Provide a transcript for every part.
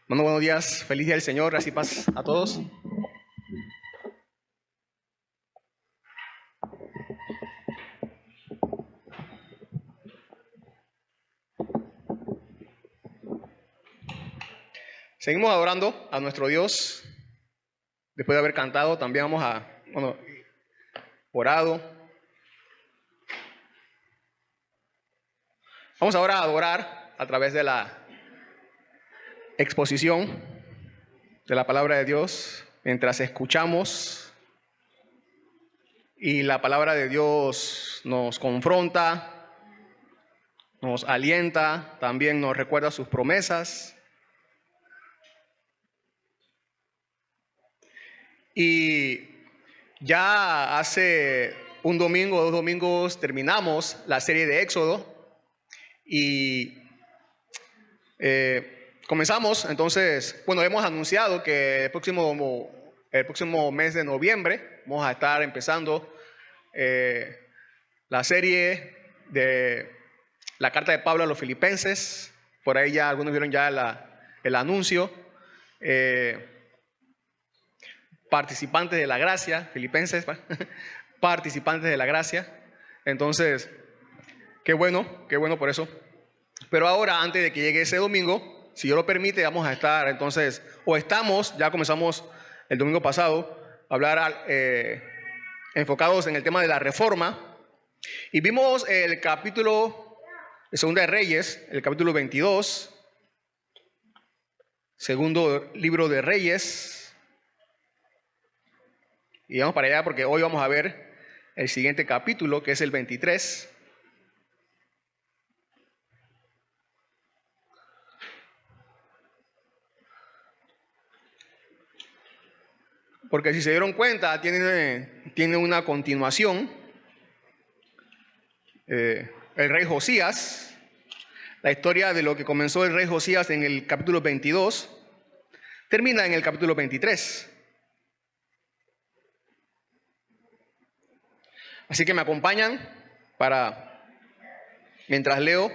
Bueno, buenos días, feliz día del Señor, gracias y paz a todos. Seguimos adorando a nuestro Dios. Después de haber cantado, también vamos a, orado. Vamos ahora a adorar a través de la exposición de la palabra de Dios, mientras escuchamos y la palabra de Dios nos confronta, nos alienta, también nos recuerda sus promesas. Y ya hace un domingo o 2 domingos terminamos la serie de Éxodo y comenzamos. Entonces, hemos anunciado que el próximo mes de noviembre vamos a estar empezando la serie de la carta de Pablo a los Filipenses. Por ahí ya algunos vieron ya el anuncio. Participantes de la gracia, Filipenses, participantes de la gracia. Entonces, qué bueno por eso. Pero ahora, antes de que llegue ese domingo, si Dios lo permite, vamos a estar entonces, ya comenzamos el domingo pasado a hablar enfocados en el tema de la reforma. Y vimos el capítulo de Segunda de Reyes, el capítulo 22, segundo libro de Reyes. Y vamos para allá porque hoy vamos a ver el siguiente capítulo, que es el 23. Porque si se dieron cuenta, tiene una continuación. El rey Josías, la historia de lo que comenzó el rey Josías en el capítulo 22, termina en el capítulo 23. Así que me acompañan mientras leo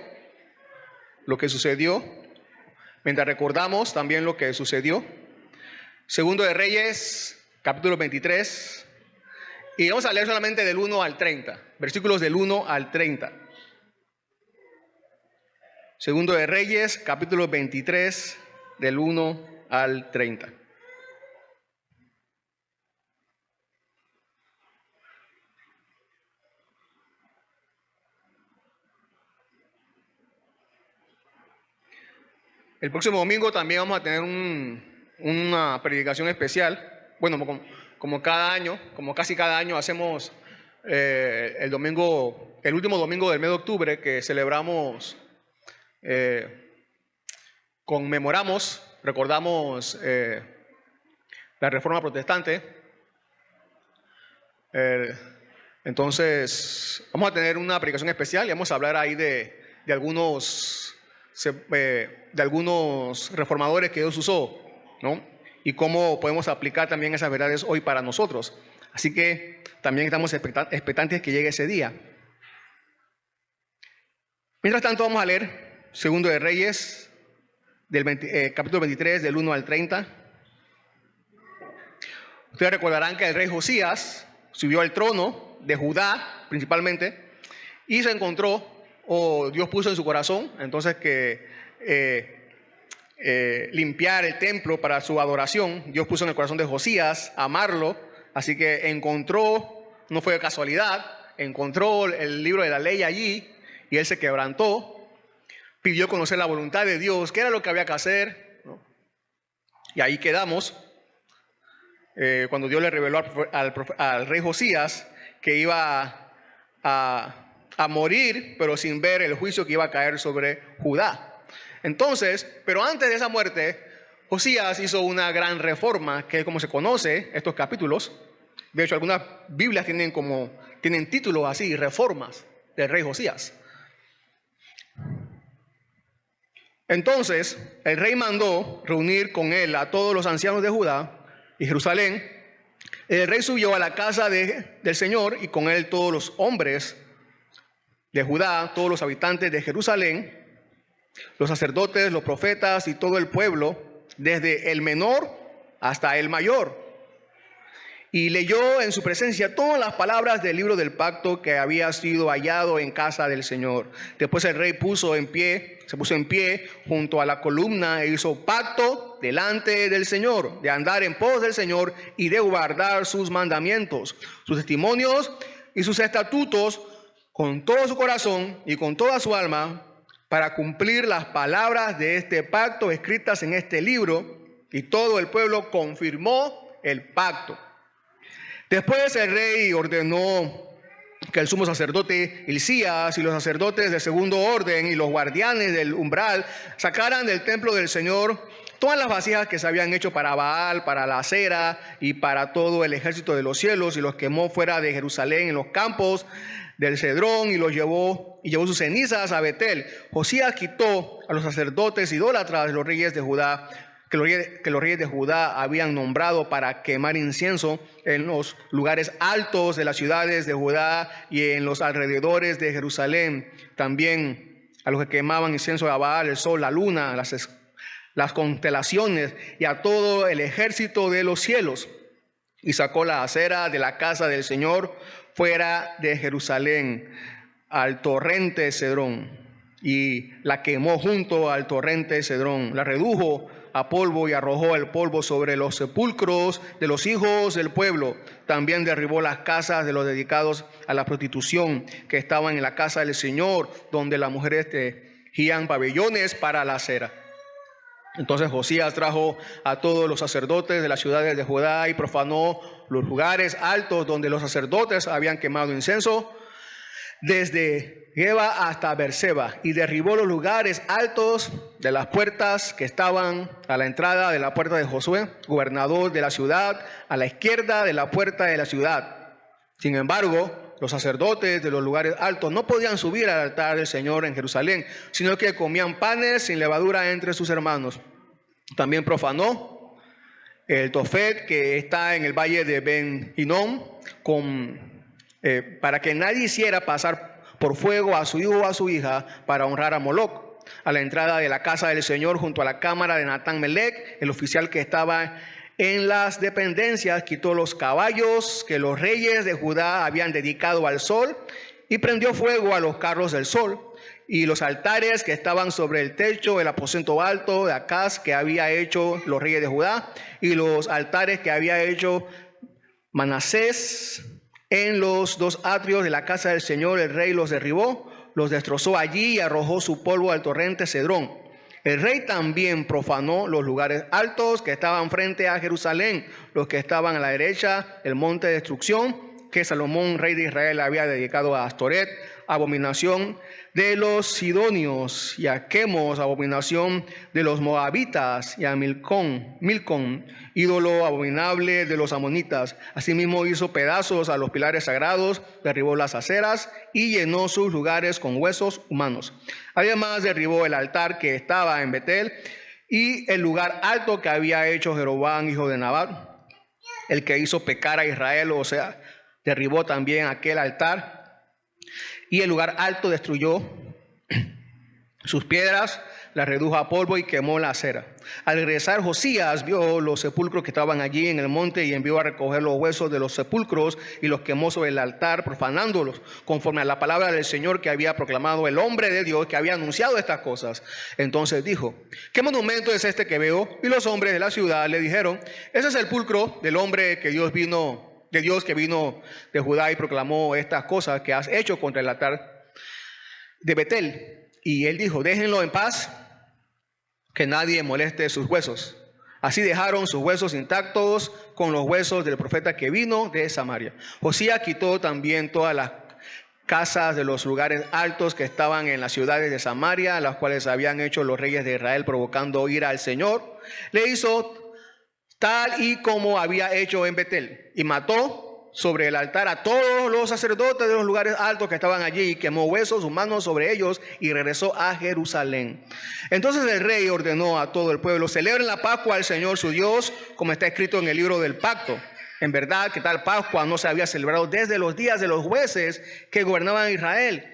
lo que sucedió, mientras recordamos también lo que sucedió. Segundo de Reyes, capítulo 23, y vamos a leer solamente del 1 al 30, versículos del 1 al 30. Segundo de Reyes, capítulo 23, del 1 al 30. El próximo domingo también vamos a tener una predicación especial. Como cada año, como casi cada año hacemos el último domingo del mes de octubre, que celebramos, conmemoramos, recordamos la Reforma Protestante. Entonces vamos a tener una predicación especial y vamos a hablar ahí de algunos reformadores que Dios usó, ¿no? Y cómo podemos aplicar también esas verdades hoy para nosotros. Así que también estamos expectantes que llegue ese día. Mientras tanto, vamos a leer Segundo de Reyes, capítulo 23, del 1 al 30. Ustedes recordarán que el rey Josías subió al trono de Judá, principalmente, y se encontró, Dios puso en su corazón, entonces que limpiar el templo para su adoración. Dios puso en el corazón de Josías amarlo, así que no fue de casualidad, encontró el libro de la ley allí y él se quebrantó, pidió conocer la voluntad de Dios, qué era lo que había que hacer, ¿no? Y ahí quedamos, cuando Dios le reveló al rey Josías que iba a morir, pero sin ver el juicio que iba a caer sobre Judá. Entonces, pero antes de esa muerte, Josías hizo una gran reforma, que es como se conoce estos capítulos. De hecho, algunas Biblias tienen títulos así, reformas del rey Josías. Entonces, el rey mandó reunir con él a todos los ancianos de Judá y Jerusalén. El rey subió a la casa del Señor y con él todos los hombres de Judá, todos los habitantes de Jerusalén, los sacerdotes, los profetas y todo el pueblo, desde el menor hasta el mayor. Y leyó en su presencia todas las palabras del libro del pacto que había sido hallado en casa del Señor. Después el rey se puso en pie junto a la columna e hizo pacto delante del Señor, de andar en pos del Señor y de guardar sus mandamientos, sus testimonios y sus estatutos con todo su corazón y con toda su alma, para cumplir las palabras de este pacto escritas en este libro. Y todo el pueblo confirmó el pacto. Después el rey ordenó que el sumo sacerdote Hilcías y los sacerdotes de segundo orden y los guardianes del umbral sacaran del templo del Señor todas las vasijas que se habían hecho para Baal, para la Acera y para todo el ejército de los cielos, y los quemó fuera de Jerusalén en los campos del Cedrón y llevó sus cenizas a Betel. Josías quitó a los sacerdotes idólatras de los reyes de Judá, que los reyes de Judá habían nombrado para quemar incienso en los lugares altos de las ciudades de Judá y en los alrededores de Jerusalén. También a los que quemaban incienso a Baal, el sol, la luna, las constelaciones y a todo el ejército de los cielos. Y sacó la acera de la casa del Señor fuera de Jerusalén al torrente Cedrón, y la quemó junto al torrente Cedrón. La redujo a polvo y arrojó el polvo sobre los sepulcros de los hijos del pueblo. También derribó las casas de los dedicados a la prostitución que estaban en la casa del Señor, donde las mujeres tejían pabellones para la acera. Entonces Josías trajo a todos los sacerdotes de las ciudades de Judá y profanó los lugares altos donde los sacerdotes habían quemado incienso, desde Geba hasta Berseba, y derribó los lugares altos de las puertas que estaban a la entrada de la puerta de Josué, gobernador de la ciudad, a la izquierda de la puerta de la ciudad. Sin embargo, los sacerdotes de los lugares altos no podían subir al altar del Señor en Jerusalén, sino que comían panes sin levadura entre sus hermanos. También profanó el Tofet que está en el valle de Ben Hinnom, para que nadie hiciera pasar por fuego a su hijo o a su hija para honrar a Moloc. A la entrada de la casa del Señor, junto a la cámara de Natán Melec, el oficial que estaba en las dependencias, quitó los caballos que los reyes de Judá habían dedicado al sol y prendió fuego a los carros del sol, y los altares que estaban sobre el techo del aposento alto de Acaz que había hecho los reyes de Judá, y los altares que había hecho Manasés en los dos atrios de la casa del Señor. El rey los derribó, los destrozó allí y arrojó su polvo al torrente Cedrón. El rey también profanó los lugares altos que estaban frente a Jerusalén, los que estaban a la derecha del monte de destrucción, que Salomón, rey de Israel, había dedicado a Astoret, abominación de los sidonios, y a Quemos, abominación de los moabitas, y a Milcom, ídolo abominable de los amonitas. Asimismo hizo pedazos a los pilares sagrados, derribó las aceras y llenó sus lugares con huesos humanos. Además derribó el altar que estaba en Betel y el lugar alto que había hecho Jeroboam, hijo de Nabat, el que hizo pecar a Israel, o sea, derribó también aquel altar. Y el lugar alto destruyó sus piedras, las redujo a polvo y quemó la acera. Al regresar Josías vio los sepulcros que estaban allí en el monte y envió a recoger los huesos de los sepulcros y los quemó sobre el altar, profanándolos, conforme a la palabra del Señor que había proclamado el hombre de Dios que había anunciado estas cosas. Entonces dijo: ¿qué monumento es este que veo? Y los hombres de la ciudad le dijeron: ese es el sepulcro del hombre que Dios que vino de Judá y proclamó estas cosas que has hecho contra el altar de Betel. Y él dijo: déjenlo en paz, que nadie moleste sus huesos. Así dejaron sus huesos intactos con los huesos del profeta que vino de Samaria. Josías quitó también todas las casas de los lugares altos que estaban en las ciudades de Samaria, las cuales habían hecho los reyes de Israel, provocando ira al Señor. Le hizo tal y como había hecho en Betel, y mató sobre el altar a todos los sacerdotes de los lugares altos que estaban allí, y quemó huesos humanos sobre ellos, y regresó a Jerusalén. Entonces el rey ordenó a todo el pueblo: celebren la Pascua al Señor su Dios, como está escrito en el libro del pacto. En verdad que tal Pascua no se había celebrado desde los días de los jueces que gobernaban Israel.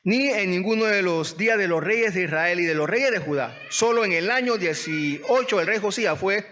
ni en ninguno de los días de los reyes de Israel y de los reyes de Judá. Solo en el año 18 del rey Josías fue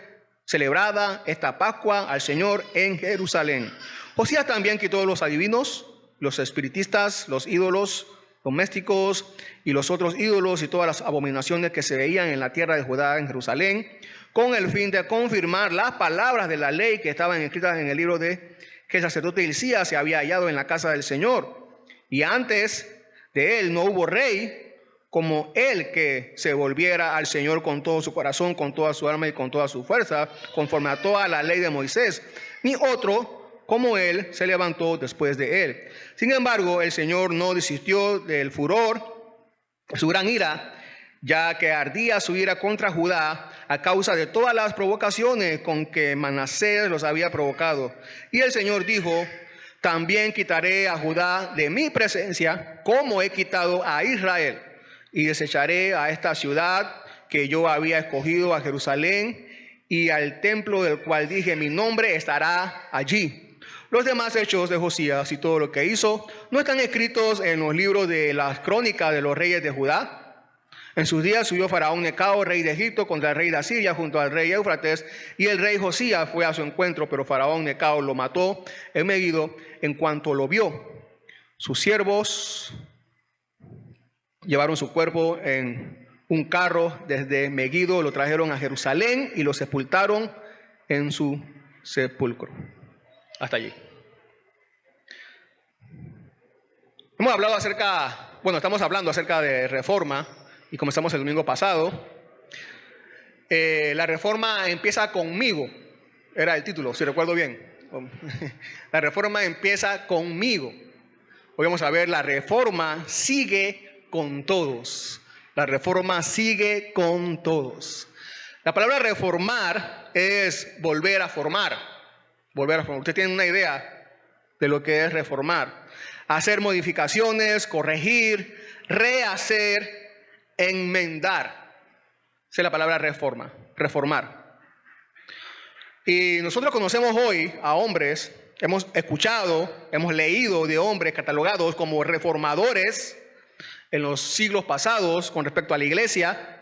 celebrada esta Pascua al Señor en Jerusalén. Josías también quitó los adivinos, los espiritistas, los ídolos domésticos y los otros ídolos y todas las abominaciones que se veían en la tierra de Judá, en Jerusalén, con el fin de confirmar las palabras de la ley que estaban escritas en el libro de que el sacerdote Hilcías se había hallado en la casa del Señor. Y antes de él no hubo rey como él que se volviera al Señor con todo su corazón, con toda su alma y con toda su fuerza, conforme a toda la ley de Moisés, ni otro como él se levantó después de él. Sin embargo, el Señor no desistió del furor, su gran ira, ya que ardía su ira contra Judá a causa de todas las provocaciones con que Manasés los había provocado. Y el Señor dijo: también quitaré a Judá de mi presencia, como he quitado a Israel, y desecharé a esta ciudad que yo había escogido, a Jerusalén, y al templo del cual dije: mi nombre estará allí. Los demás hechos de Josías y todo lo que hizo no están escritos en los libros de las crónicas de los reyes de Judá. En sus días subió Faraón Necao, rey de Egipto, contra el rey de Asiria, junto al rey Éufrates, y el rey Josías fue a su encuentro, pero Faraón Necao lo mató en Megido en cuanto lo vio. Sus siervos llevaron su cuerpo en un carro desde Megido, lo trajeron a Jerusalén y lo sepultaron en su sepulcro. Hasta allí. Estamos hablando acerca de reforma y comenzamos el domingo pasado. La reforma empieza conmigo, era el título, si recuerdo bien. La reforma empieza conmigo. Hoy vamos a ver, la reforma sigue con todos. La reforma sigue con todos. La palabra reformar es volver a formar. Usted tiene una idea de lo que es reformar. Hacer modificaciones, corregir, rehacer, enmendar. Esa es la palabra reforma, reformar. Y nosotros conocemos hoy a hombres, hemos escuchado, hemos leído de hombres catalogados como reformadores en los siglos pasados con respecto a la iglesia.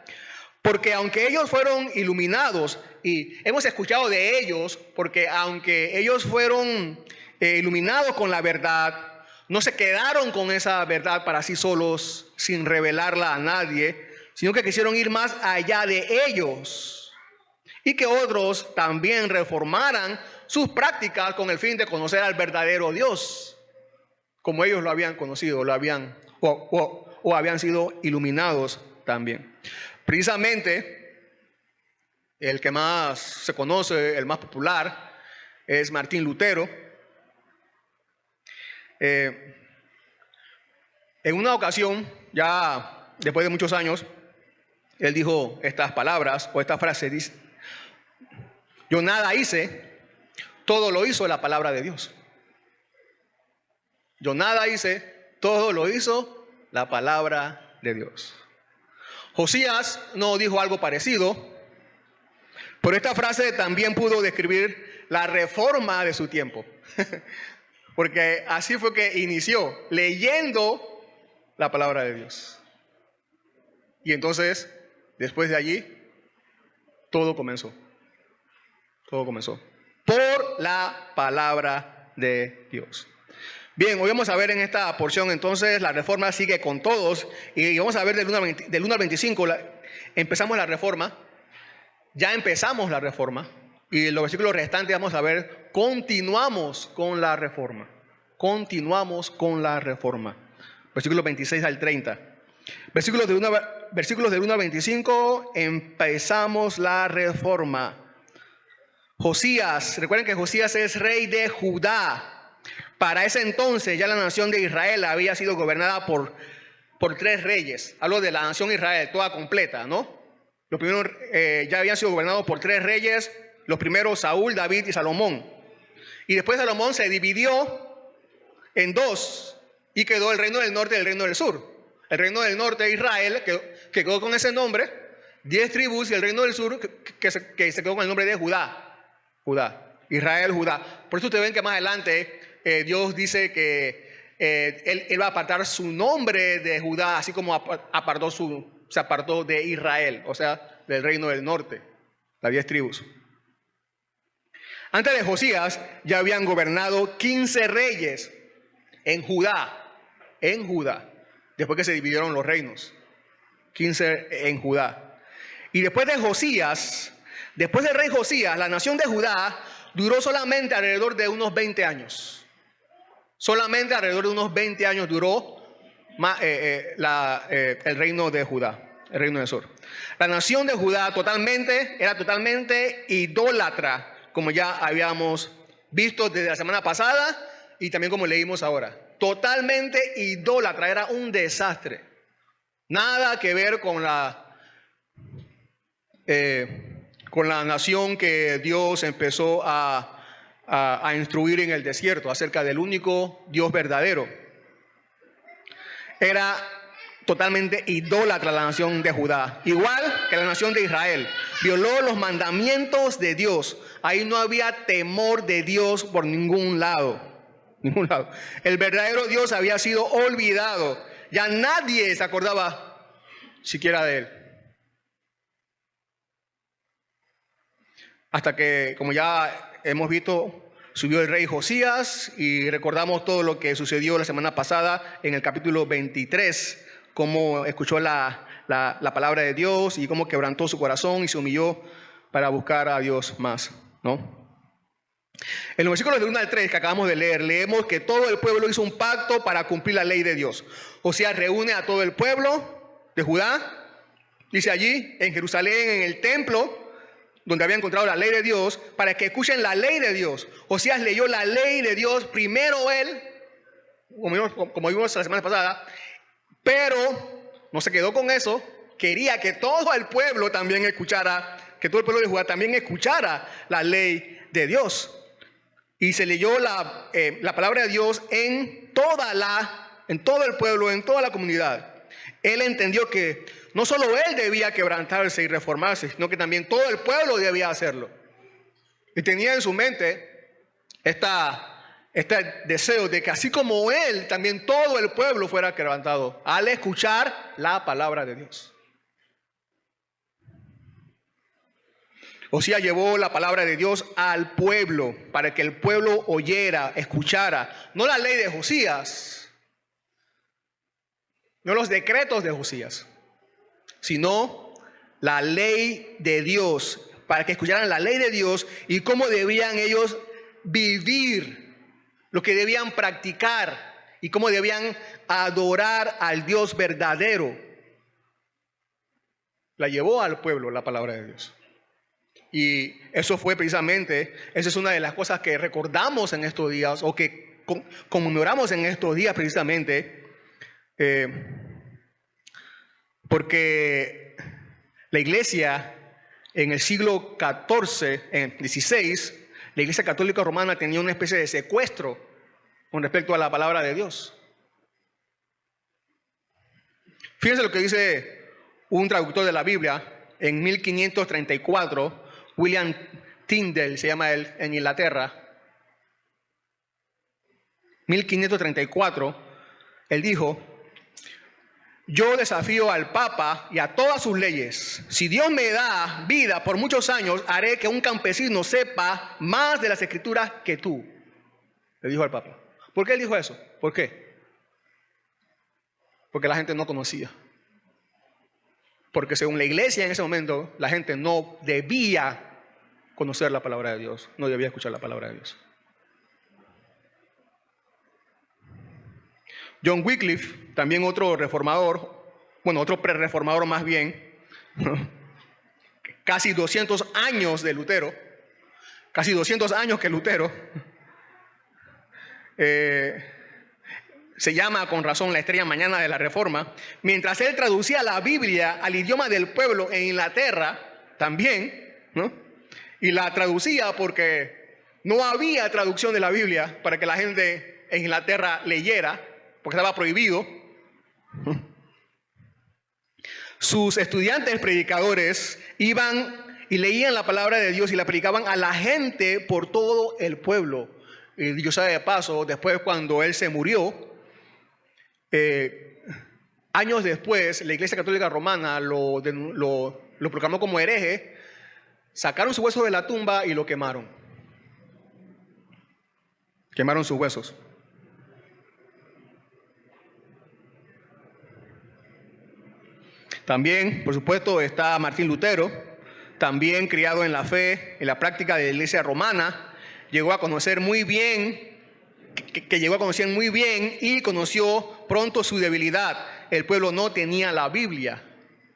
Porque aunque ellos fueron iluminados, y hemos escuchado de ellos, porque aunque ellos fueron iluminados con la verdad, no se quedaron con esa verdad para sí solos, sin revelarla a nadie, sino que quisieron ir más allá de ellos. Y que otros también reformaran sus prácticas con el fin de conocer al verdadero Dios, como ellos lo habían conocido, o habían sido iluminados también. Precisamente, el que más se conoce, el más popular, es Martín Lutero. En una ocasión, ya después de muchos años, él dijo estas palabras o esta frase: dice: yo nada hice, todo lo hizo la palabra de Dios. Yo nada hice, todo lo hizo la palabra de Dios. Josías no dijo algo parecido, pero esta frase también pudo describir la reforma de su tiempo. Porque así fue que inició, leyendo la palabra de Dios. Y entonces, después de allí, todo comenzó. Todo comenzó por la palabra de Dios. Bien, hoy vamos a ver en esta porción entonces la reforma sigue con todos, y vamos a ver del 1 al 25, empezamos la reforma, ya empezamos la reforma, y en los versículos restantes vamos a ver, continuamos con la reforma, versículos 26 al 30. Versículos del 1 al 25, empezamos la reforma. Josías, recuerden que Josías es rey de Judá. Para ese entonces ya la nación de Israel había sido gobernada por 3 reyes. Hablo de la nación de Israel, toda completa, ¿no? Los primeros ya habían sido gobernados por 3 reyes. Los primeros, Saúl, David y Salomón. Y después Salomón se dividió en 2 y quedó el reino del norte y el reino del sur. El reino del norte de Israel, que quedó con ese nombre, 10 tribus, y el reino del sur que se quedó con el nombre de Judá. Israel, Judá. Por eso ustedes ven que más adelante Dios dice que él va a apartar su nombre de Judá, así como se apartó de Israel, o sea, del reino del norte, las 10 tribus. Antes de Josías ya habían gobernado 15 reyes en Judá, después que se dividieron los reinos, 15 en Judá. Y después del rey Josías, la nación de Judá duró solamente alrededor de unos 20 años. Solamente alrededor de unos 20 años duró el reino de Judá, el reino de Sur. La nación de Judá era totalmente idólatra, como ya habíamos visto desde la semana pasada y también como leímos ahora. Totalmente idólatra, era un desastre. Nada que ver con la nación que Dios empezó a instruir en el desierto acerca del único Dios verdadero. Era totalmente idólatra la nación de Judá, igual que la nación de Israel. Violó los mandamientos de Dios. Ahí no había temor de Dios por ningún lado. El verdadero Dios había sido olvidado. Ya nadie se acordaba siquiera de él. Hasta que, como ya hemos visto, subió el rey Josías y recordamos todo lo que sucedió la semana pasada en el capítulo 23, cómo escuchó la palabra de Dios y cómo quebrantó su corazón y se humilló para buscar a Dios más, ¿no? En los versículos de 1 al 3 que acabamos de leer, leemos que todo el pueblo hizo un pacto para cumplir la ley de Dios. Josías reúne a todo el pueblo de Judá, dice allí en Jerusalén, en el templo, donde había encontrado la ley de Dios, para que escuchen la ley de Dios. Josías leyó la ley de Dios primero él, como vimos la semana pasada, pero no se quedó con eso, quería que todo el pueblo también escuchara, que todo el pueblo de Judá también escuchara la ley de Dios. Y se leyó la palabra de Dios en todo el pueblo, en toda la comunidad. Él entendió que no solo él debía quebrantarse y reformarse, sino que también todo el pueblo debía hacerlo. Y tenía en su mente este deseo de que así como él, también todo el pueblo fuera quebrantado al escuchar la palabra de Dios. Josías llevó la palabra de Dios al pueblo para que el pueblo oyera, escuchara, no la ley de Josías, no los decretos de Josías, sino la ley de Dios, para que escucharan la ley de Dios y cómo debían ellos vivir, lo que debían practicar y cómo debían adorar al Dios verdadero. La llevó al pueblo la palabra de Dios. Y eso fue precisamente, esa es una de las cosas que recordamos en estos días o que conmemoramos en estos días precisamente, porque la iglesia en el siglo XVI, en XVI, la iglesia católica romana tenía una especie de secuestro con respecto a la palabra de Dios. Fíjense lo que dice un traductor de la Biblia en 1534, William Tyndale se llama él, en Inglaterra. 1534, él dijo: yo desafío al Papa y a todas sus leyes. Si Dios me da vida por muchos años, haré que un campesino sepa más de las Escrituras que tú. Le dijo al Papa. ¿Por qué él dijo eso? ¿Por qué? Porque la gente no conocía. Porque según la iglesia en ese momento, la gente no debía conocer la palabra de Dios, no debía escuchar la palabra de Dios. John Wycliffe, también otro reformador, otro prerreformador más bien, casi 200 años de Lutero, casi 200 años que Lutero, se llama con razón la estrella mañana de la Reforma. Mientras él traducía la Biblia al idioma del pueblo en Inglaterra también, ¿no? Y la traducía porque no había traducción de la Biblia para que la gente en Inglaterra leyera, porque estaba prohibido. Sus estudiantes predicadores iban y leían la palabra de Dios y la predicaban a la gente por todo el pueblo. Y dicho sea de paso, después cuando él se murió, Eh, años después, la Iglesia Católica Romana lo proclamó como hereje, sacaron sus huesos de la tumba y lo quemaron. Quemaron sus huesos. También, por supuesto, está Martín Lutero, también criado en la fe, en la práctica de la Iglesia romana, llegó a conocer muy bien, llegó a conocer muy bien y conoció pronto su debilidad. El pueblo no tenía la Biblia,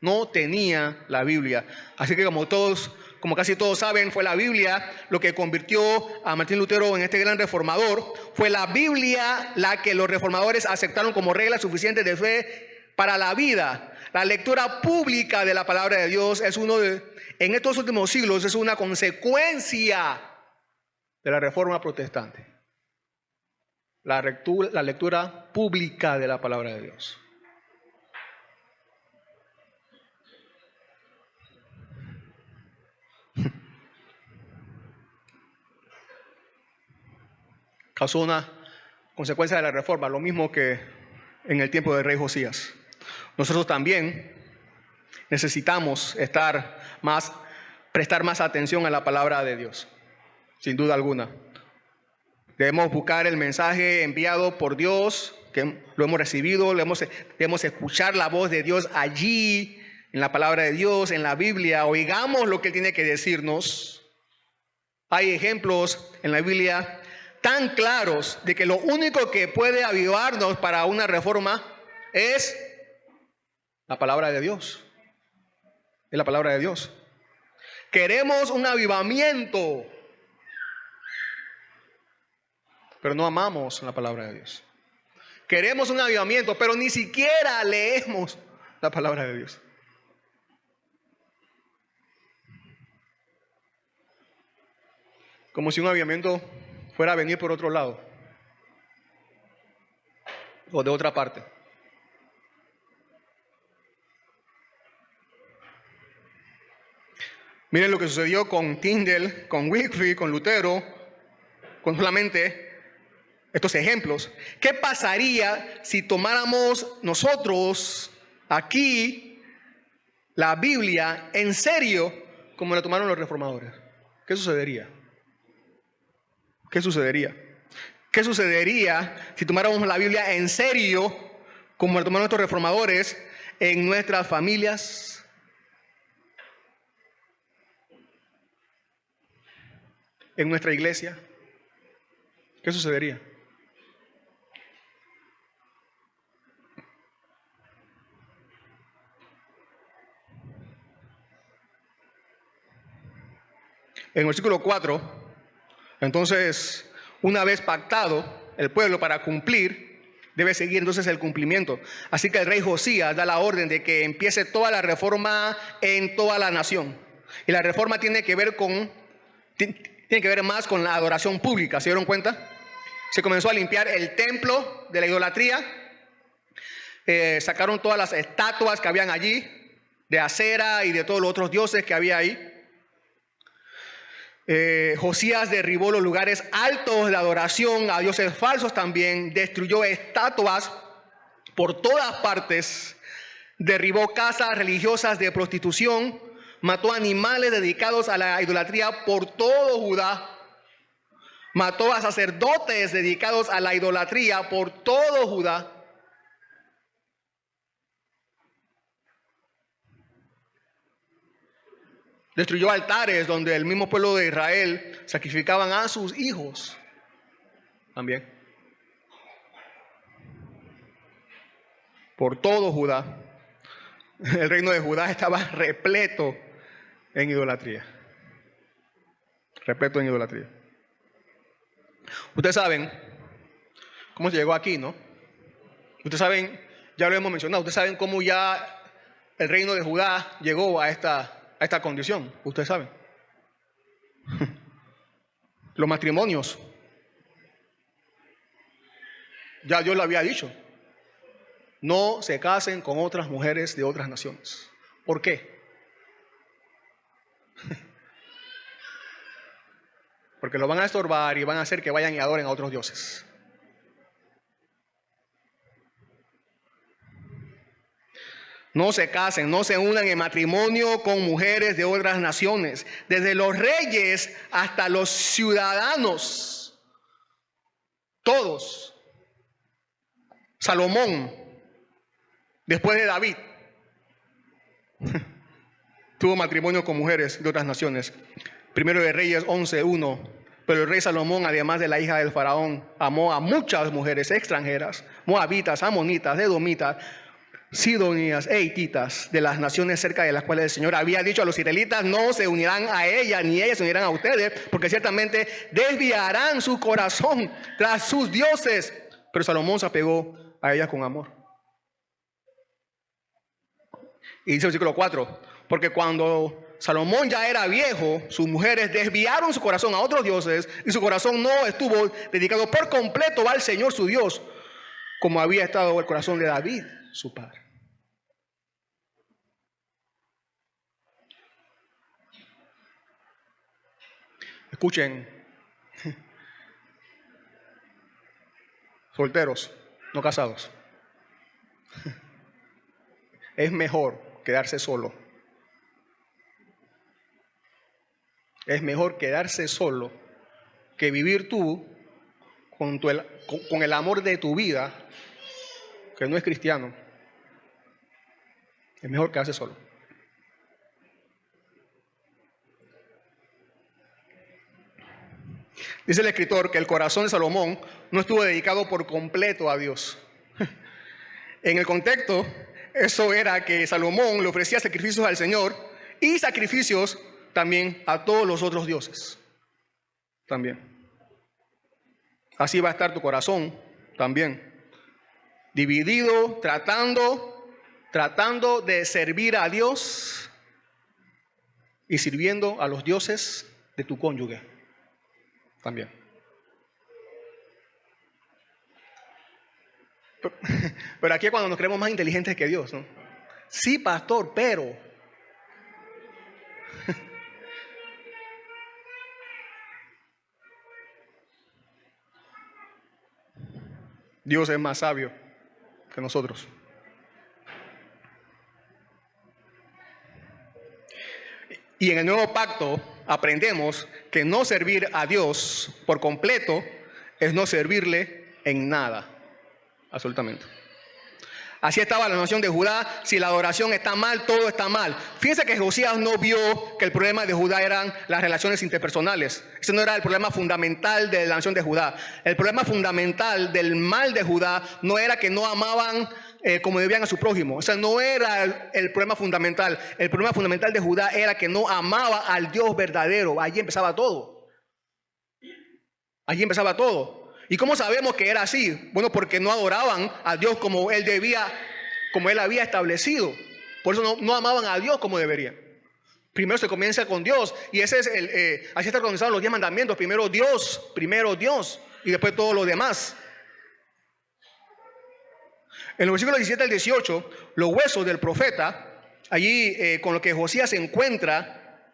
no tenía la Biblia. Así que como casi todos saben, fue la Biblia lo que convirtió a Martín Lutero en este gran reformador. Fue la Biblia la que los reformadores aceptaron como regla suficiente de fe para la vida. La lectura pública de la palabra de Dios en estos últimos siglos es una consecuencia de la reforma protestante. La lectura pública de la palabra de Dios. Causó una consecuencia de la reforma, lo mismo que en el tiempo del rey Josías. Nosotros también necesitamos prestar más atención a la palabra de Dios, sin duda alguna. Debemos buscar el mensaje enviado por Dios, que lo hemos recibido, debemos escuchar la voz de Dios allí, en la palabra de Dios, en la Biblia. Oigamos lo que Él tiene que decirnos. Hay ejemplos en la Biblia tan claros de que lo único que puede avivarnos para una reforma es la palabra de Dios. Es la palabra de Dios. Queremos un avivamiento, pero no amamos la palabra de Dios. Queremos un avivamiento, pero ni siquiera leemos la palabra de Dios. Como si un avivamiento fuera a venir por otro lado o de otra parte. Miren lo que sucedió con Tyndale, con Wycliffe, con Lutero, con solamente estos ejemplos. ¿Qué pasaría si tomáramos nosotros aquí la Biblia en serio como la tomaron los reformadores? ¿Qué sucedería? ¿Qué sucedería? ¿Qué sucedería si tomáramos la Biblia en serio como la tomaron estos reformadores en nuestras familias? ¿En nuestra iglesia? ¿Qué sucedería? En el versículo 4, entonces, una vez pactado el pueblo para cumplir, debe seguir entonces el cumplimiento. Así que el rey Josías da la orden de que empiece toda la reforma en toda la nación. Y la reforma tiene que ver más con la adoración pública. ¿Se dieron cuenta? Se comenzó a limpiar el templo de la idolatría. Sacaron todas las estatuas que habían allí, de Acera y de todos los otros dioses que había ahí. Josías derribó los lugares altos de adoración a dioses falsos también, destruyó estatuas por todas partes, derribó casas religiosas de prostitución, mató animales dedicados a la idolatría por todo Judá, mató a sacerdotes dedicados a la idolatría por todo Judá. Destruyó altares donde el mismo pueblo de Israel sacrificaban a sus hijos también. Por todo Judá. El reino de Judá estaba repleto en idolatría. Repleto en idolatría. Ustedes saben cómo se llegó aquí, ¿no? Ustedes saben, ya lo hemos mencionado, ustedes saben cómo ya el reino de Judá llegó a esta condición. Ustedes saben. Los matrimonios. Ya Dios lo había dicho. No se casen con otras mujeres de otras naciones. ¿Por qué? Porque lo van a estorbar y van a hacer que vayan y adoren a otros dioses. No se casen, no se unan en matrimonio con mujeres de otras naciones, desde los reyes hasta los ciudadanos, todos. Salomón, después de David, tuvo matrimonio con mujeres de otras naciones. Primero de Reyes 11:1. Pero el rey Salomón, además de la hija del faraón, amó a muchas mujeres extranjeras, moabitas, amonitas, edomitas, sidonías e hititas, de las naciones cerca de las cuales el Señor había dicho a los israelitas: no se unirán a ella, ni ellas se unirán a ustedes, porque ciertamente desviarán su corazón tras sus dioses. Pero Salomón se apegó a ellas con amor. Y dice el versículo 4, porque cuando Salomón ya era viejo, sus mujeres desviaron su corazón a otros dioses, y su corazón no estuvo dedicado por completo al Señor su Dios, como había estado el corazón de David, su padre. Escuchen, solteros, no casados, es mejor quedarse solo. Es mejor quedarse solo que vivir tú con el amor de tu vida, que no es cristiano. Es mejor quedarse solo. Dice el escritor que el corazón de Salomón no estuvo dedicado por completo a Dios. En el contexto, eso era que Salomón le ofrecía sacrificios al Señor y sacrificios también a todos los otros dioses. También. Así va a estar tu corazón también. Dividido, tratando de servir a Dios y sirviendo a los dioses de tu cónyuge. También. Pero aquí es cuando nos creemos más inteligentes que Dios, ¿no? Sí, pastor, pero... Dios es más sabio que nosotros. Y en el nuevo pacto aprendemos que no servir a Dios por completo es no servirle en nada, absolutamente. Así estaba la nación de Judá. Si la adoración está mal, todo está mal. Fíjense que Josías no vio que el problema de Judá eran las relaciones interpersonales. Ese no era el problema fundamental de la nación de Judá. El problema fundamental del mal de Judá no era que no amaban como debían a su prójimo. O sea, no era el problema fundamental. El problema fundamental de Judá era que no amaba al Dios verdadero. Allí empezaba todo. Allí empezaba todo. ¿Y cómo sabemos que era así? Bueno, porque no adoraban a Dios como Él debía, como Él había establecido. Por eso no amaban a Dios como deberían. Primero se comienza con Dios. Y ese es así está organizado los 10 mandamientos. Primero Dios y después todo lo demás. En los versículos 17 al 18, los huesos del profeta, allí con lo que Josías se encuentra,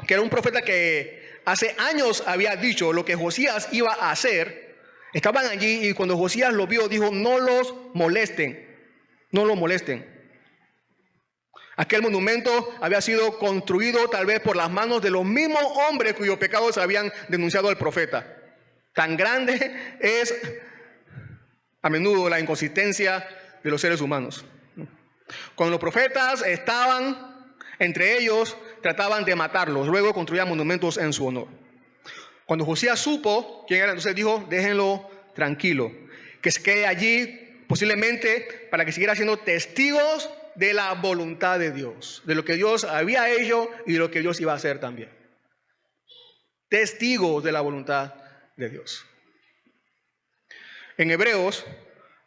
que era un profeta que hace años había dicho lo que Josías iba a hacer, estaban allí y cuando Josías lo vio dijo: no los molesten, no los molesten. Aquel monumento había sido construido tal vez por las manos de los mismos hombres cuyos pecados habían denunciado al profeta. Tan grande es a menudo la inconsistencia de los seres humanos. Cuando los profetas estaban entre ellos, trataban de matarlos, luego construían monumentos en su honor. Cuando Josías supo quién era, entonces dijo: déjenlo tranquilo, que se quede allí posiblemente para que siguiera siendo testigos de la voluntad de Dios, de lo que Dios había hecho y de lo que Dios iba a hacer también. Testigos de la voluntad de Dios. En Hebreos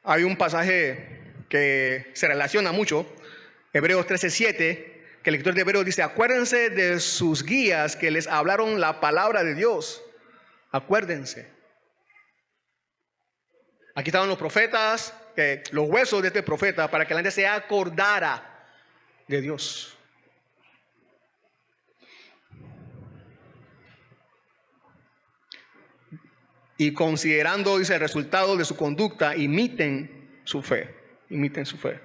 hay un pasaje que se relaciona mucho, Hebreos 13:7, que el lector de Hebreos dice: acuérdense de sus guías que les hablaron la palabra de Dios. Acuérdense. Aquí estaban los profetas, los huesos de este profeta, para que la gente se acordara de Dios. Y considerando, dice, el resultado de su conducta, imiten su fe. Imiten su fe.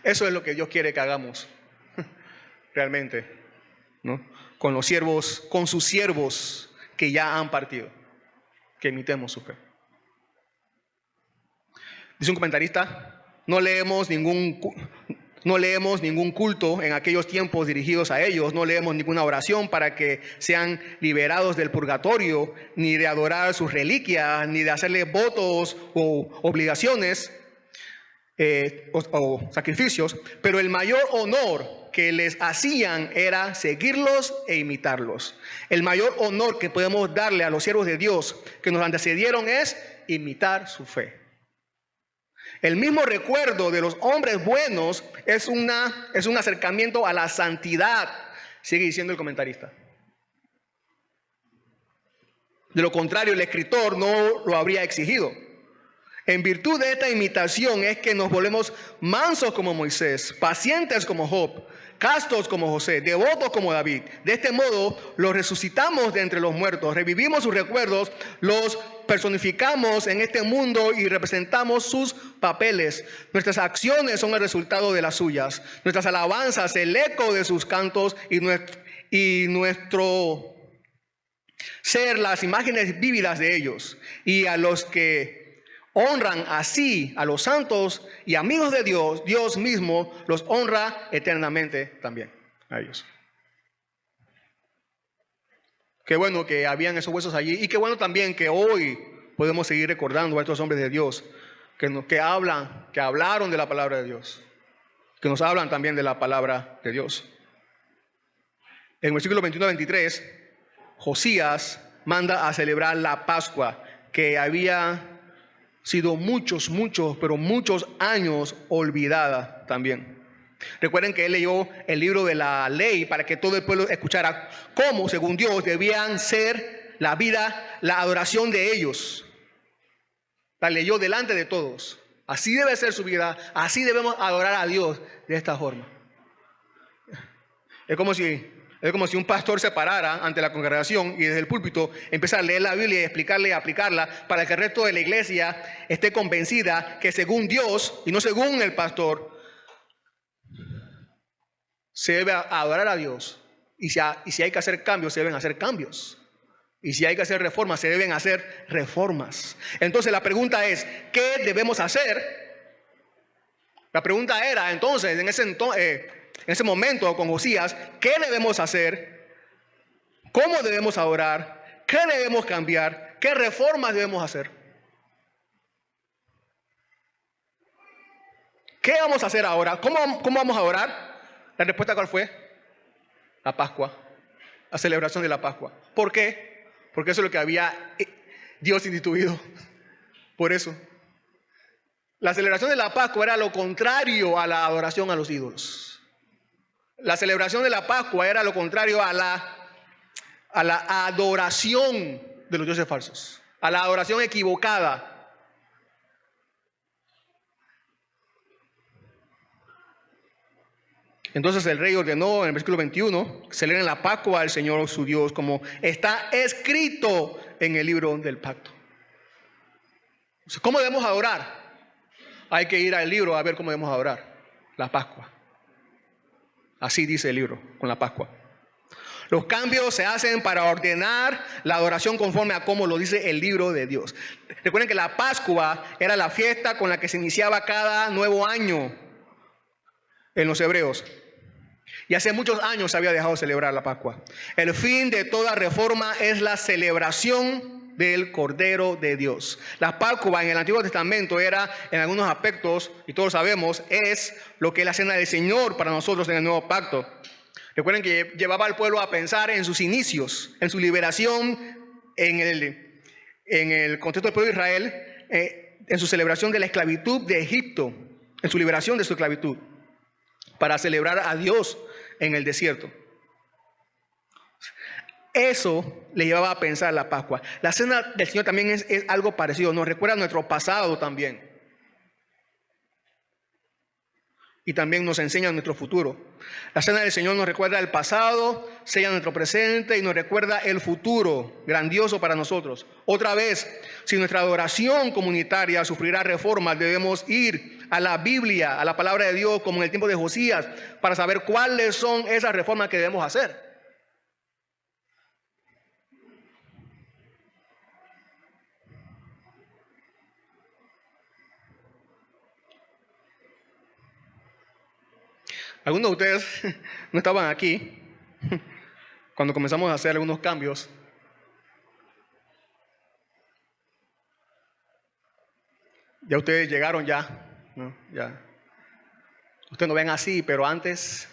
Eso es lo que Dios quiere que hagamos, realmente, ¿no? Con los siervos, con sus siervos que ya han partido, que imitemos su fe. Dice un comentarista, no leemos ningún culto en aquellos tiempos dirigidos a ellos, no leemos ninguna oración para que sean liberados del purgatorio, ni de adorar sus reliquias, ni de hacerle votos o obligaciones o sacrificios, pero el mayor honor que les hacían era seguirlos e imitarlos. El mayor honor que podemos darle a los siervos de Dios que nos antecedieron es imitar su fe. El mismo recuerdo de los hombres buenos es un acercamiento a la santidad, sigue diciendo el comentarista. De lo contrario, el escritor no lo habría exigido. En virtud de esta imitación es que nos volvemos mansos como Moisés, pacientes como Job, castos como José, devotos como David. De este modo los resucitamos de entre los muertos, revivimos sus recuerdos, los personificamos en este mundo y representamos sus papeles. Nuestras acciones son el resultado de las suyas, nuestras alabanzas el eco de sus cantos y nuestro ser las imágenes vívidas de ellos. Y a los que honran así a los santos y amigos de Dios, Dios mismo los honra eternamente también a ellos. Qué bueno que habían esos huesos allí y qué bueno también que hoy podemos seguir recordando a estos hombres de Dios que hablaron de la palabra de Dios, que nos hablan también de la palabra de Dios. En el versículo 21-23, Josías manda a celebrar la Pascua que había sido muchos años olvidada también. Recuerden que él leyó el libro de la ley para que todo el pueblo escuchara cómo, según Dios, debían ser la vida, la adoración de ellos. La leyó delante de todos. Así debe ser su vida, así debemos adorar a Dios de esta forma. Es como si un pastor se parara ante la congregación y desde el púlpito empezara a leer la Biblia y explicarle y aplicarla para que el resto de la iglesia esté convencida que según Dios y no según el pastor se debe adorar a Dios. Y si hay que hacer cambios, se deben hacer cambios. Y si hay que hacer reformas, se deben hacer reformas. Entonces la pregunta es, ¿qué debemos hacer? La pregunta era entonces, en ese momento con Josías, ¿qué debemos hacer? ¿Cómo debemos adorar? ¿Qué debemos cambiar? ¿Qué reformas debemos hacer? ¿Qué vamos a hacer ahora? ¿Cómo vamos a orar? La respuesta, ¿cuál fue? La Pascua, la celebración de la Pascua. ¿Por qué? Porque eso es lo que había Dios instituido. Por eso. La celebración de la Pascua era lo contrario a la adoración a los ídolos. La celebración de la Pascua era lo contrario a la adoración de los dioses falsos, a la adoración equivocada. Entonces el rey ordenó en el versículo 21, celebren la Pascua al Señor su Dios, como está escrito en el libro del pacto. ¿Cómo debemos adorar? Hay que ir al libro a ver cómo debemos adorar la Pascua. Así dice el libro con la Pascua. Los cambios se hacen para ordenar la adoración conforme a cómo lo dice el libro de Dios. Recuerden que la Pascua era la fiesta con la que se iniciaba cada nuevo año en los hebreos. Y hace muchos años se había dejado de celebrar la Pascua. El fin de toda reforma es la celebración del Cordero de Dios. La Pascua en el Antiguo Testamento era, en algunos aspectos, y todos sabemos, es lo que es la cena del Señor para nosotros en el Nuevo Pacto. Recuerden que llevaba al pueblo a pensar en sus inicios, en su liberación, en el contexto del pueblo de Israel, en su celebración de la esclavitud de Egipto, en su liberación de su esclavitud, para celebrar a Dios en el desierto. Eso le llevaba a pensar la Pascua. La cena del Señor también es algo parecido, nos recuerda nuestro pasado también. Y también nos enseña nuestro futuro. La cena del Señor nos recuerda el pasado, sella nuestro presente y nos recuerda el futuro grandioso para nosotros. Otra vez, si nuestra adoración comunitaria sufrirá reformas, debemos ir a la Biblia, a la palabra de Dios, como en el tiempo de Josías, para saber cuáles son esas reformas que debemos hacer. Algunos de ustedes no estaban aquí cuando comenzamos a hacer algunos cambios. Ya ustedes llegaron ya, ¿no? Ya. Ustedes no ven así, pero antes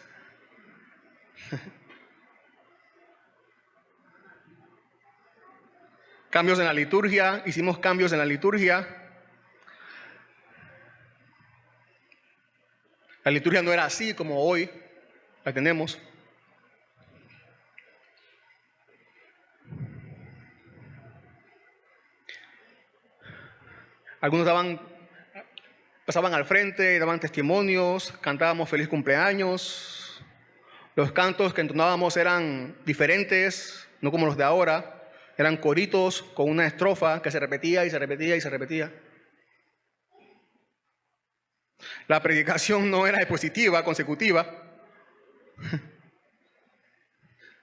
cambios en la liturgia, hicimos cambios en la liturgia. La liturgia no era así como hoy la tenemos. Algunos pasaban al frente, daban testimonios, cantábamos feliz cumpleaños. Los cantos que entonábamos eran diferentes, no como los de ahora. Eran coritos con una estrofa que se repetía y se repetía y se repetía. La predicación no era expositiva, consecutiva. Yo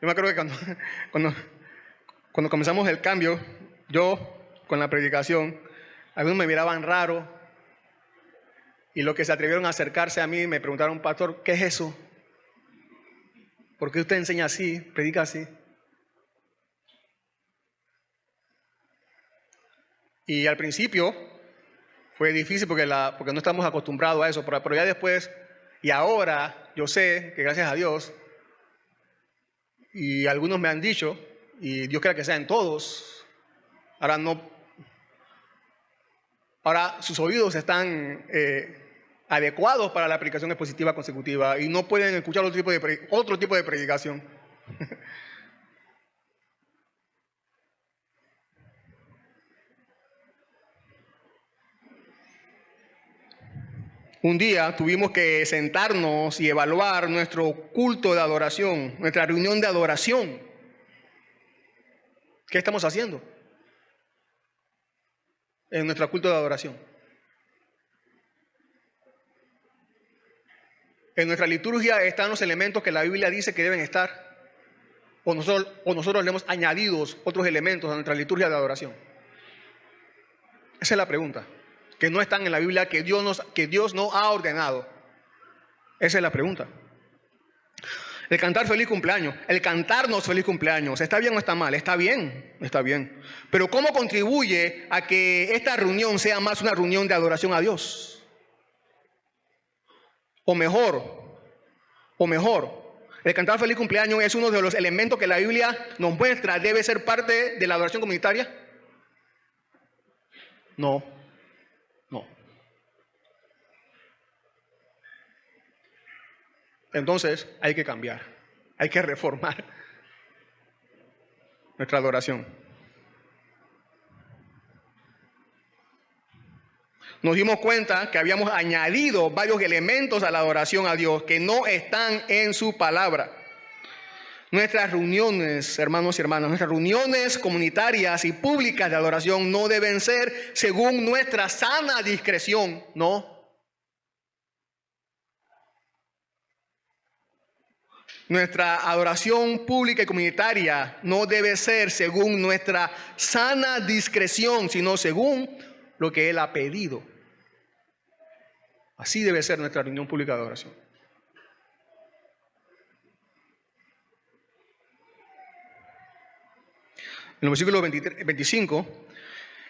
me acuerdo que cuando comenzamos el cambio, yo con la predicación, algunos me miraban raro y los que se atrevieron a acercarse a mí me preguntaron, pastor, ¿qué es eso? ¿Por qué usted enseña así, predica así? Y al principio fue difícil porque no estamos acostumbrados a eso, pero ya después y ahora yo sé que gracias a Dios, y algunos me han dicho, y Dios quiera que sean todos, ahora sus oídos están adecuados para la predicación expositiva consecutiva y no pueden escuchar otro tipo de predicación. Un día tuvimos que sentarnos y evaluar nuestro culto de adoración, nuestra reunión de adoración. ¿Qué estamos haciendo en nuestro culto de adoración? En nuestra liturgia están los elementos que la Biblia dice que deben estar, o nosotros le hemos añadido otros elementos a nuestra liturgia de adoración. Esa es la pregunta. Que no están en la Biblia, que Dios no ha ordenado. Esa es la pregunta. El cantar feliz cumpleaños, el cantarnos feliz cumpleaños, ¿está bien o está mal? Está bien, está bien. Pero ¿cómo contribuye a que esta reunión sea más una reunión de adoración a Dios? O mejor, el cantar feliz cumpleaños es uno de los elementos que la Biblia nos muestra, debe ser parte de la adoración comunitaria. No. Entonces hay que cambiar, hay que reformar nuestra adoración. Nos dimos cuenta que habíamos añadido varios elementos a la adoración a Dios que no están en su palabra. Nuestras reuniones, hermanos y hermanas, nuestras reuniones comunitarias y públicas de adoración no deben ser según nuestra sana discreción, no. Nuestra adoración pública y comunitaria no debe ser según nuestra sana discreción, sino según lo que Él ha pedido. Así debe ser nuestra reunión pública de adoración. En el versículo 25,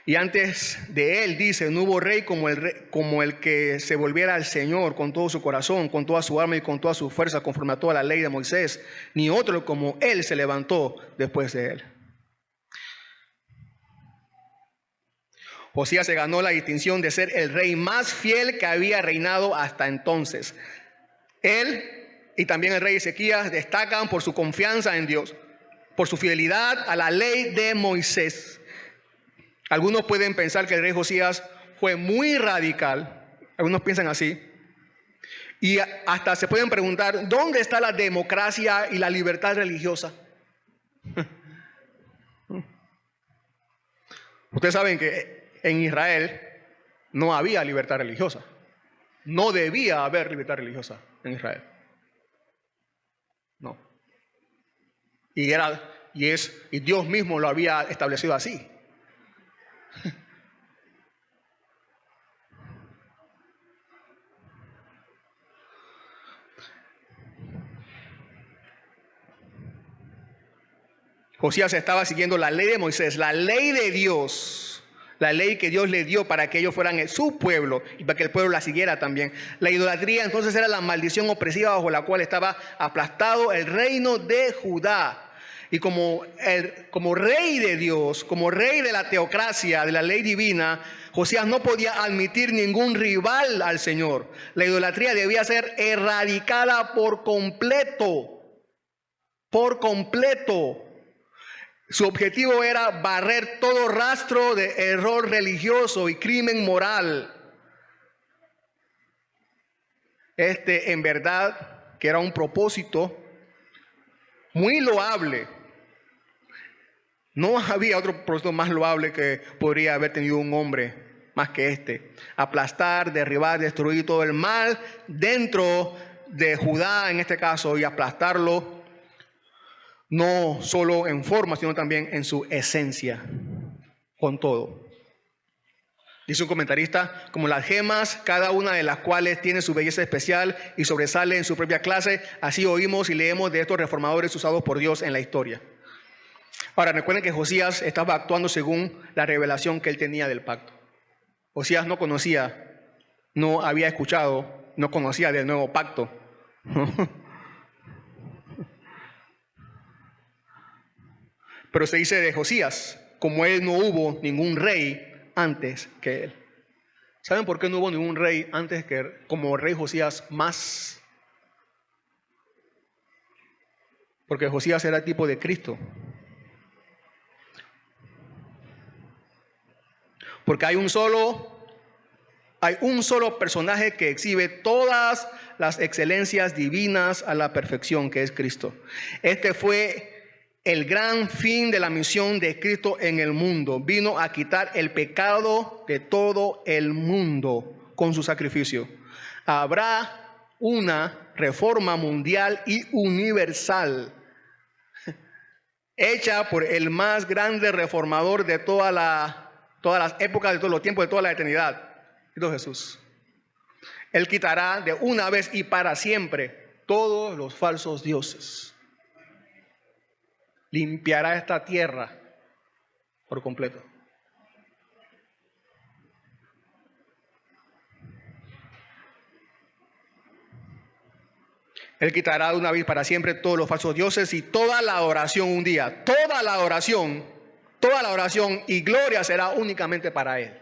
y antes de él dice, no hubo rey como el que se volviera al Señor con todo su corazón, con toda su alma y con toda su fuerza, conforme a toda la ley de Moisés, ni otro como él se levantó después de él. Josías se ganó la distinción de ser el rey más fiel que había reinado hasta entonces. Él y también el rey Ezequías destacan por su confianza en Dios, por su fidelidad a la ley de Moisés. Algunos pueden pensar que el rey Josías fue muy radical. Algunos piensan así. Y hasta se pueden preguntar, ¿dónde está la democracia y la libertad religiosa? Ustedes saben que en Israel no había libertad religiosa. No debía haber libertad religiosa en Israel. No. Y Dios mismo lo había establecido así. Josías estaba siguiendo la ley de Moisés, la ley de Dios, la ley que Dios le dio para que ellos fueran su pueblo y para que el pueblo la siguiera también. La idolatría entonces era la maldición opresiva bajo la cual estaba aplastado el reino de Judá. Y como rey de Dios, como rey de la teocracia, de la ley divina, Josías no podía admitir ningún rival al Señor. La idolatría debía ser erradicada por completo. Por completo. Su objetivo era barrer todo rastro de error religioso y crimen moral. En verdad que era un propósito muy loable. No había otro propósito más loable que podría haber tenido un hombre más que este. Aplastar, derribar, destruir todo el mal dentro de Judá en este caso y aplastarlo no solo en forma, sino también en su esencia, con todo. Dice un comentarista, como las gemas, cada una de las cuales tiene su belleza especial y sobresale en su propia clase, así oímos y leemos de estos reformadores usados por Dios en la historia. Ahora, recuerden que Josías estaba actuando según la revelación que él tenía del pacto. Josías no conocía, no había escuchado, no conocía del nuevo pacto. Pero se dice de Josías, como él no hubo ningún rey antes que él. ¿Saben por qué no hubo ningún rey antes que él? Como rey Josías más? Porque Josías era el tipo de Cristo. Porque hay un solo personaje que exhibe todas las excelencias divinas a la perfección, que es Cristo. Este fue el gran fin de la misión de Cristo en el mundo. Vino a quitar el pecado de todo el mundo con su sacrificio. Habrá una reforma mundial y universal hecha por el más grande reformador de todas las épocas, de todos los tiempos, de toda la eternidad, Cristo Jesús. Él quitará de una vez y para siempre todos los falsos dioses. Limpiará esta tierra por completo. Él quitará de una vez para siempre todos los falsos dioses y toda la adoración un día. Toda la adoración y gloria será únicamente para Él.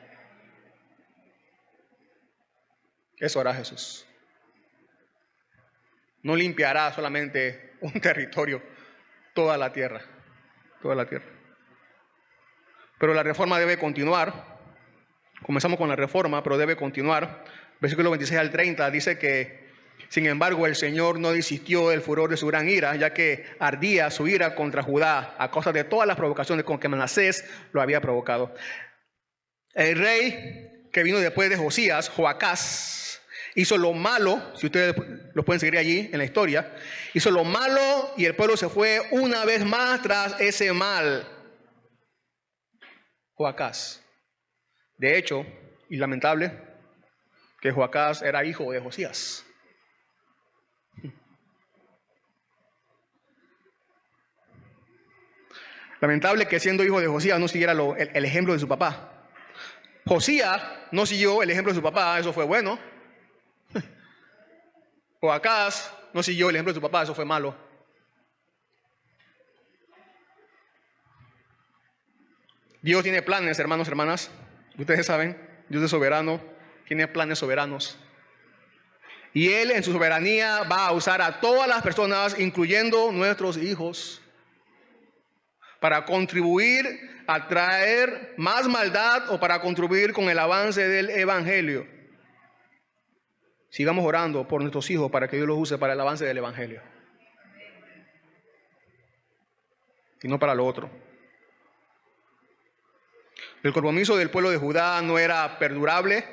Eso hará Jesús. No limpiará solamente un territorio, toda la tierra. Pero la reforma debe continuar. Comenzamos con la reforma, pero debe continuar. Versículo 26 al 30 dice que, sin embargo, el Señor no desistió del furor de su gran ira, ya que ardía su ira contra Judá a causa de todas las provocaciones con que Manasés lo había provocado. El rey que vino después de Josías, Joacás, hizo lo malo, si ustedes lo pueden seguir allí en la historia, hizo lo malo y el pueblo se fue una vez más tras ese mal. Joacás. De hecho, y lamentable, que Joacás era hijo de Josías. Lamentable que siendo hijo de Josías no siguiera el ejemplo de su papá. Josías no siguió el ejemplo de su papá, eso fue bueno. Joacás no siguió el ejemplo de su papá, eso fue malo. Dios tiene planes, hermanos, hermanas. Ustedes saben, Dios es soberano, tiene planes soberanos. Y Él en su soberanía va a usar a todas las personas, incluyendo nuestros hijos, para contribuir a traer más maldad o para contribuir con el avance del evangelio. Sigamos orando por nuestros hijos para que Dios los use para el avance del evangelio. Y no para lo otro. El compromiso del pueblo de Judá no era perdurable.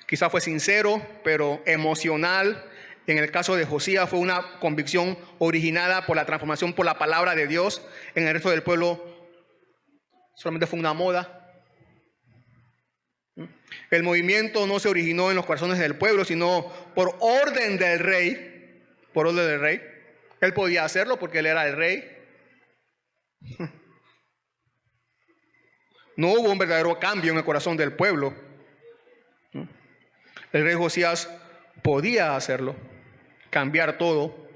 Quizá fue sincero, pero emocional. En el caso de Josías fue una convicción originada por la transformación por la palabra de Dios. En el resto del pueblo solamente fue una moda. El movimiento no se originó en los corazones del pueblo, sino por orden del rey. Por orden del rey. Él podía hacerlo porque él era el rey. No hubo un verdadero cambio en el corazón del pueblo. El rey Josías podía hacerlo, cambiar todo,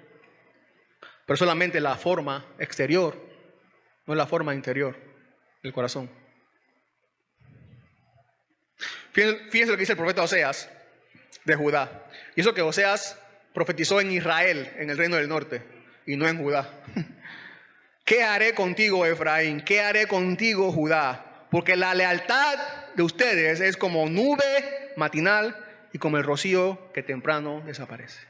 pero solamente la forma exterior, no la forma interior del corazón. Fíjense lo que dice el profeta Oseas de Judá. Y eso que Oseas profetizó en Israel, en el reino del norte, y no en Judá. ¿Qué haré contigo, Efraín? ¿Qué haré contigo, Judá? Porque la lealtad de ustedes es como nube matinal y como el rocío que temprano desaparece.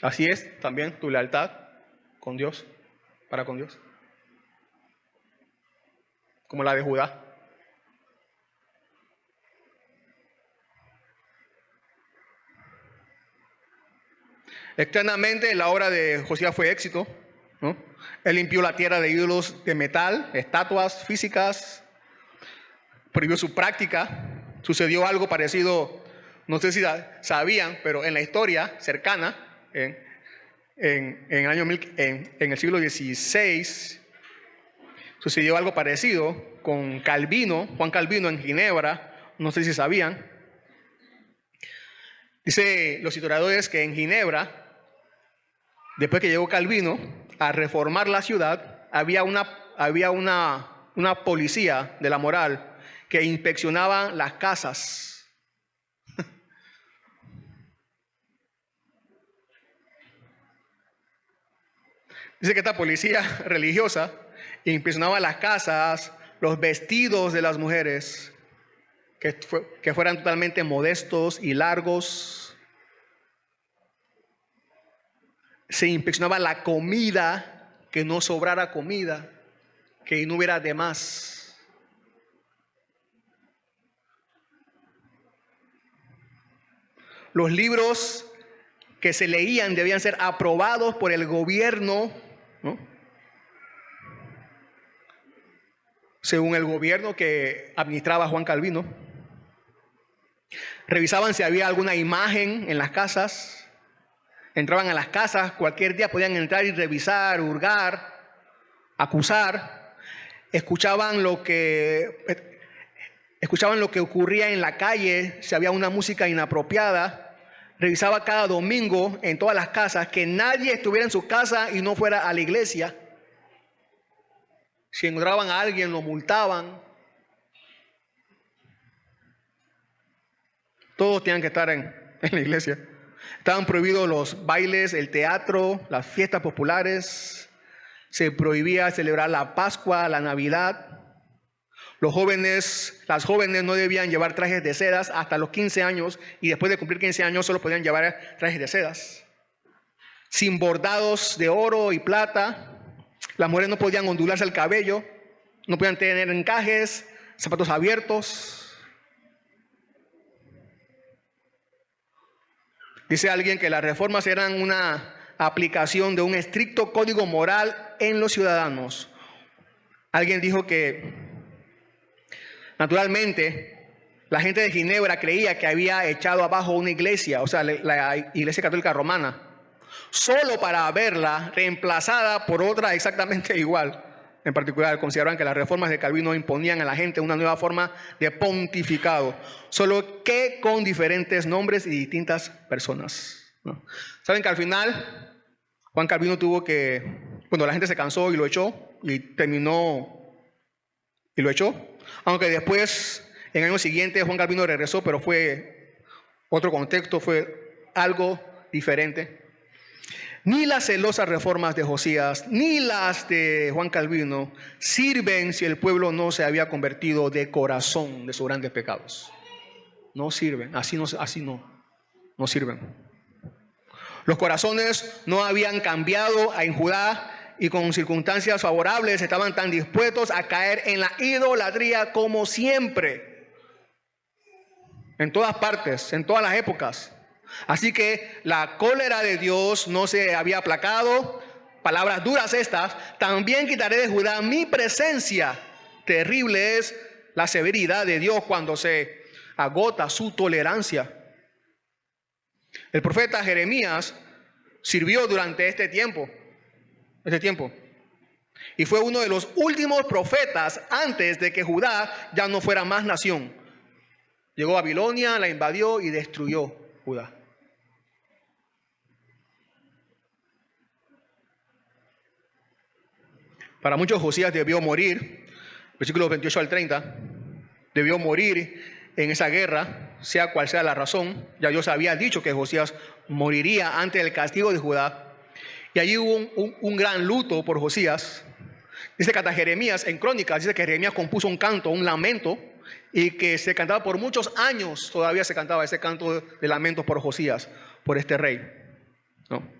Así es también tu lealtad con Dios, para con Dios, como la de Judá. Externamente la obra de Josías fue éxito, ¿no? Él limpió la tierra de ídolos de metal, estatuas físicas, prohibió su práctica. Sucedió algo parecido, no sé si sabían, pero en la historia cercana, en el siglo XVI, sucedió algo parecido con Calvino, Juan Calvino en Ginebra, no sé si sabían. Dice los historiadores que en Ginebra, después que llegó Calvino a reformar la ciudad, había una policía de la moral que inspeccionaba las casas. Dice que esta policía religiosa inspeccionaba las casas, los vestidos de las mujeres, que fueran totalmente modestos y largos. Se inspeccionaba la comida, que no sobrara comida, que no hubiera de más. Los libros que se leían debían ser aprobados por el gobierno, ¿no? Según el gobierno que administraba Juan Calvino. Revisaban si había alguna imagen en las casas. Entraban a las casas, cualquier día podían entrar y revisar, hurgar, acusar. Escuchaban lo que ocurría en la calle, si había una música inapropiada. Revisaba cada domingo en todas las casas que nadie estuviera en su casa y no fuera a la iglesia. Si encontraban a alguien, lo multaban. Todos tenían que estar en la iglesia. Estaban prohibidos los bailes, el teatro, las fiestas populares. Se prohibía celebrar la Pascua, la Navidad. Las jóvenes no debían llevar trajes de sedas hasta los 15 años y después de cumplir 15 años solo podían llevar trajes de sedas. Sin bordados de oro y plata. Las mujeres no podían ondularse el cabello, no podían tener encajes, zapatos abiertos. Dice alguien que las reformas eran una aplicación de un estricto código moral en los ciudadanos. Alguien dijo que naturalmente, la gente de Ginebra creía que había echado abajo una iglesia, o sea, la iglesia católica romana, solo para verla reemplazada por otra exactamente igual. En particular, consideraban que las reformas de Calvino imponían a la gente una nueva forma de pontificado, solo que con diferentes nombres y distintas personas, ¿no? Saben que al final, Juan Calvino la gente se cansó y lo echó, y lo echó. Aunque después, en el año siguiente, Juan Calvino regresó, pero fue otro contexto, fue algo diferente. Ni las celosas reformas de Josías, ni las de Juan Calvino sirven si el pueblo no se había convertido de corazón de sus grandes pecados. No sirven, así no sirven. Los corazones no habían cambiado en Judá y con circunstancias favorables estaban tan dispuestos a caer en la idolatría como siempre. En todas partes, en todas las épocas. Así que la cólera de Dios no se había aplacado. Palabras duras estas. También quitaré de Judá mi presencia. Terrible es la severidad de Dios cuando se agota su tolerancia. El profeta Jeremías sirvió durante este tiempo. Y fue uno de los últimos profetas antes de que Judá ya no fuera más nación. Llegó a Babilonia, la invadió y destruyó Judá. Para muchos Josías debió morir, versículos 28 al 30, debió morir en esa guerra, sea cual sea la razón. Ya Dios había dicho que Josías moriría ante el castigo de Judá. Y allí hubo un gran luto por Josías. Dice que hasta Jeremías, en Crónicas, dice que Jeremías compuso un canto, un lamento, y que se cantaba por muchos años, todavía se cantaba ese canto de lamento por Josías, por este rey, ¿no?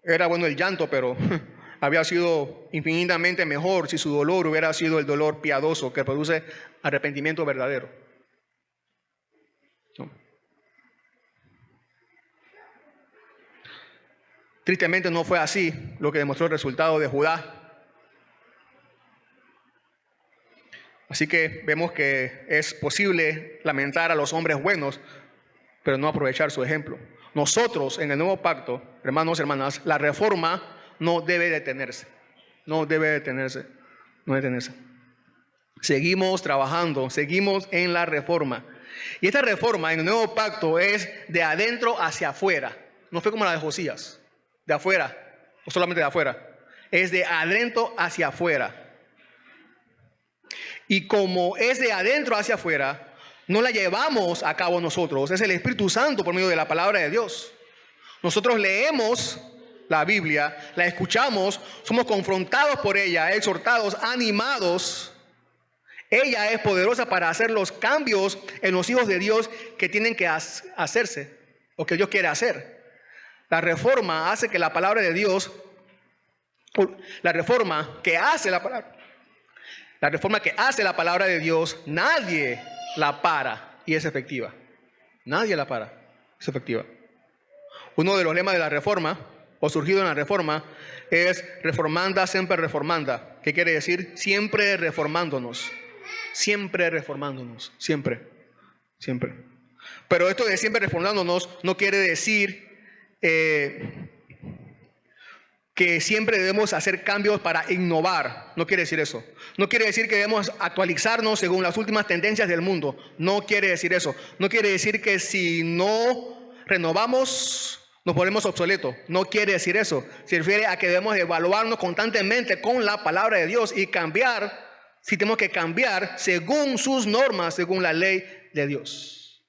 Era bueno el llanto, pero había sido infinitamente mejor si su dolor hubiera sido el dolor piadoso que produce arrepentimiento verdadero, ¿no? Tristemente no fue así lo que demostró el resultado de Judá. Así que vemos que es posible lamentar a los hombres buenos, pero no aprovechar su ejemplo. Nosotros en el nuevo pacto, hermanos, hermanas, la reforma no debe detenerse. No debe detenerse. No detenerse. Seguimos trabajando, seguimos en la reforma. Y esta reforma en el nuevo pacto es de adentro hacia afuera. No fue como la de Josías, de afuera, o solamente de afuera. Es de adentro hacia afuera. Y como es de adentro hacia afuera, no la llevamos a cabo nosotros. Es el Espíritu Santo por medio de la palabra de Dios. Nosotros leemos la Biblia, la escuchamos, somos confrontados por ella, exhortados, animados. Ella es poderosa para hacer los cambios en los hijos de Dios que tienen que hacerse o que Dios quiere hacer. La reforma hace que la palabra de Dios, la reforma que hace la palabra de Dios, nadie la para y es efectiva. Nadie la para, es efectiva. Uno de los lemas de la reforma, o surgido en la reforma, es reformanda semper reformanda. ¿Qué quiere decir? Siempre reformándonos. Siempre reformándonos. Siempre. Siempre. Pero esto de siempre reformándonos no quiere decir que siempre debemos hacer cambios para innovar. No quiere decir eso. No quiere decir que debemos actualizarnos según las últimas tendencias del mundo. No quiere decir eso. No quiere decir que si no renovamos nos volvemos obsoletos. No quiere decir eso. Se refiere a que debemos evaluarnos constantemente con la palabra de Dios y cambiar, si tenemos que cambiar, según sus normas, según la ley de Dios.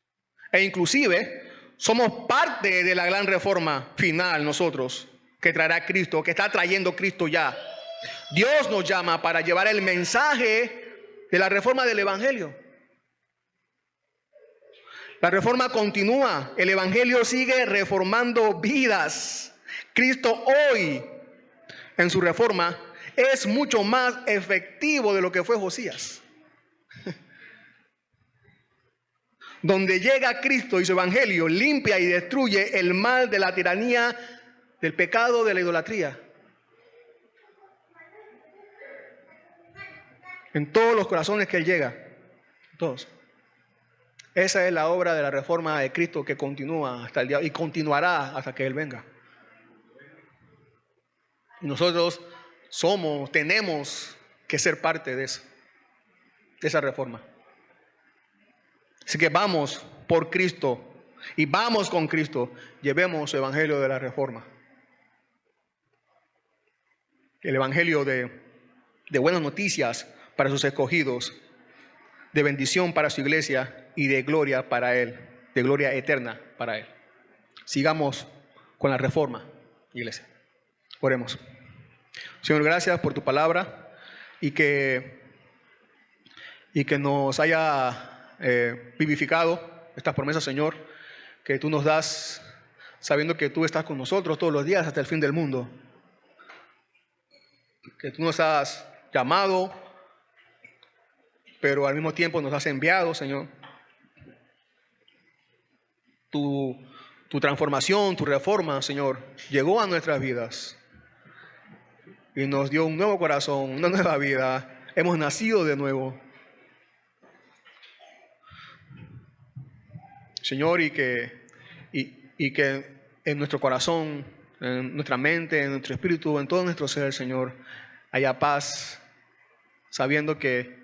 E inclusive somos parte de la gran reforma final nosotros, que traerá Cristo, que está trayendo Cristo ya. Dios nos llama para llevar el mensaje de la reforma del Evangelio. La reforma continúa, el Evangelio sigue reformando vidas. Cristo hoy, en su reforma, es mucho más efectivo de lo que fue Josías. Donde llega Cristo y su Evangelio, limpia y destruye el mal de la tiranía, del pecado, de la idolatría. En todos los corazones que Él llega, todos. Esa es la obra de la reforma de Cristo que continúa hasta el día y continuará hasta que Él venga. Y nosotros tenemos que ser parte de esa reforma. Así que vamos por Cristo y vamos con Cristo. Llevemos el evangelio de la reforma. El evangelio de buenas noticias para sus escogidos, de bendición para su iglesia y de gloria para Él, de gloria eterna para Él. Sigamos con la reforma, iglesia. Oremos. Señor, gracias por tu palabra y que nos haya vivificado estas promesas, Señor, que tú nos das sabiendo que tú estás con nosotros todos los días hasta el fin del mundo. Que tú nos has llamado, pero al mismo tiempo nos has enviado, Señor. Tu transformación, tu reforma, Señor, llegó a nuestras vidas y nos dio un nuevo corazón, una nueva vida. Hemos nacido de nuevo. Señor, y que en nuestro corazón, en nuestra mente, en nuestro espíritu, en todo nuestro ser, Señor, haya paz, sabiendo que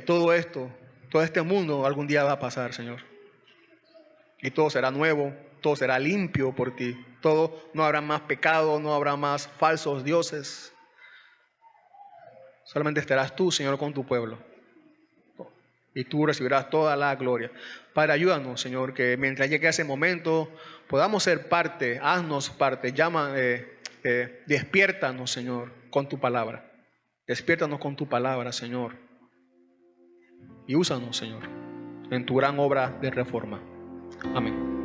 todo esto, todo este mundo algún día va a pasar, Señor. Y todo será nuevo, todo será limpio por ti. No habrá más pecado, no habrá más falsos dioses. Solamente estarás tú, Señor, con tu pueblo. Y tú recibirás toda la gloria. Padre, ayúdanos, Señor, que mientras llegue ese momento podamos ser parte, haznos parte, despiértanos, Señor, con tu palabra. Despiértanos con tu palabra, Señor. Y úsanos, Señor, en tu gran obra de reforma. Amén.